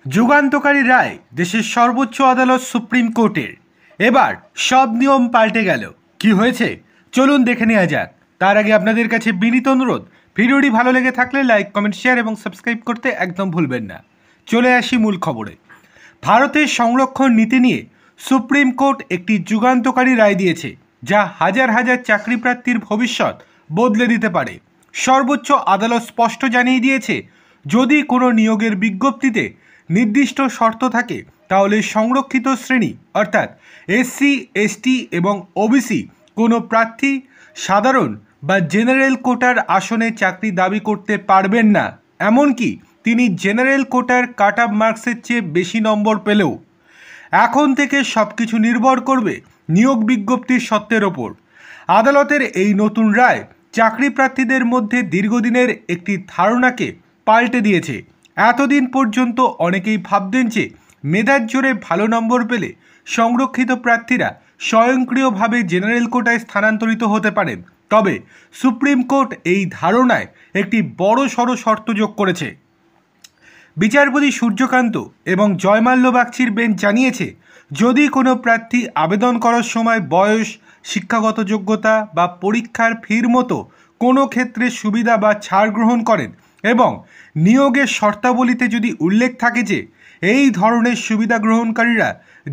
যুগান্তকারী রায় দেশের সর্বোচ্চ আদালত সুপ্রিম কোর্টের। এবার সব নিয়ম পাল্টে গেল। কি হয়েছে চলুন দেখে নেওয়া যাক। তার আগে আপনাদের কাছে বিনীত অনুরোধ, ভিডিওটি ভালো লেগে থাকলে লাইক, কমেন্ট, শেয়ার এবং সাবস্ক্রাইব করতে একদম ভুলবেন না। চলে আসি মূল খবরে। ভারতের সংরক্ষণ নীতি নিয়ে সুপ্রিম কোর্ট একটি যুগান্তকারী রায় দিয়েছে, যা হাজার হাজার চাকরি প্রার্থীর ভবিষ্যৎ বদলে দিতে পারে। সর্বোচ্চ আদালত স্পষ্ট জানিয়ে দিয়েছে, যদি কোনো নিয়োগের বিজ্ঞপ্তিতে নির্দিষ্ট শর্ত থাকে তাহলে সংরক্ষিত শ্রেণী অর্থাৎ এসসি, এসটি এবং ওবিসি কোনো প্রার্থী সাধারণ বা জেনারেল কোটার আসনে চাকরি দাবি করতে পারবেন না, এমনকি তিনি জেনারেল কোটার কাট অফ মার্কসের চেয়ে বেশি নম্বর পেলেও। এখন থেকে সব কিছু নির্ভর করবে নিয়োগ বিজ্ঞপ্তির সত্যের ওপর। আদালতের এই নতুন রায় চাকরি প্রার্থীদের মধ্যে দীর্ঘদিনের একটি ধারণাকে পাল্টে দিয়েছে। এতদিন পর্যন্ত অনেকেই ভাবতেন যে মেধার জোরে ভালো নম্বর পেলে সংরক্ষিত প্রার্থীরা স্বয়ংক্রিয়ভাবে জেনারেল কোটায় স্থানান্তরিত হতে পারেন। তবে সুপ্রিম কোর্ট এই ধারণায় একটি বড়সড় শর্ত যোগ করেছে। বিচারপতি সূর্যকান্ত এবং জয়মাল্য বাগচির বেঞ্চ জানিয়েছে, যদি কোনো প্রার্থী আবেদন করার সময় বয়স, শিক্ষাগত যোগ্যতা বা পরীক্ষার ফির মতো কোনো ক্ষেত্রে সুবিধা বা ছাড় গ্রহণ করেন এবং নিয়োগের শর্তাবলীতে যদি উল্লেখ থাকে যে এই ধরনের সুবিধা গ্রহণকারীরা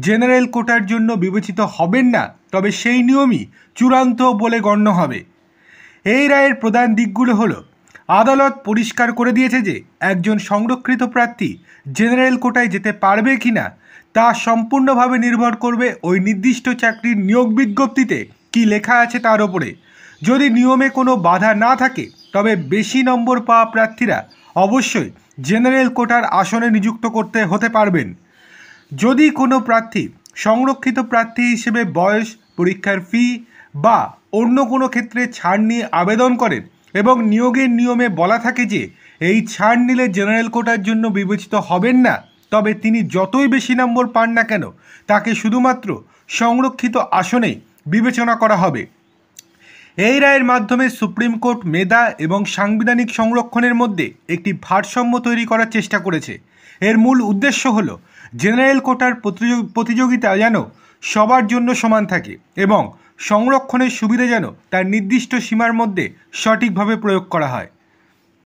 জেনারেল কোটার জন্য বিবেচিত হবেন না, তবে সেই নিয়মই চূড়ান্ত বলে গণ্য হবে। এই রায়ের প্রধান দিকগুলো হলো, আদালত পরিষ্কার করে দিয়েছে যে একজন সংরক্ষিত প্রার্থী জেনারেল কোটায় যেতে পারবে কিনা তা সম্পূর্ণভাবে নির্ভর করবে ওই নির্দিষ্ট চাকরির নিয়োগ বিজ্ঞপ্তিতে কি লেখা আছে তার ওপরে। যদি নিয়মে কোনো বাধা না থাকে তবে বেশি নম্বর পাওয়া প্রার্থীরা অবশ্যই জেনারেল কোটার আসনে নিযুক্ত হতে পারবেন। যদি কোনো প্রার্থী সংরক্ষিত প্রার্থী হিসেবে বয়স, পরীক্ষার ফি বা অন্য কোনো ক্ষেত্রে ছাড় নিয়ে আবেদন করেন এবং নিয়োগের নিয়মে বলা থাকে যে এই ছাড় নিলে জেনারেল কোটার জন্য বিবেচিত হবেন না, তবে তিনি যতই বেশি নম্বর পান না কেন তাকে শুধুমাত্র সংরক্ষিত আসনেই বিবেচনা করা হবে। এই রায়ের মাধ্যমে সুপ্রিম কোর্ট মেধা এবং সাংবিধানিক সংরক্ষণের মধ্যে একটি ভারসাম্য তৈরি করার চেষ্টা করেছে। এর মূল উদ্দেশ্য হল জেনারেল কোটার প্রতিযোগিতা যেন সবার জন্য সমান থাকে এবং সংরক্ষণের সুবিধা যেন তার নির্দিষ্ট সীমার মধ্যে সঠিকভাবে প্রয়োগ করা হয়।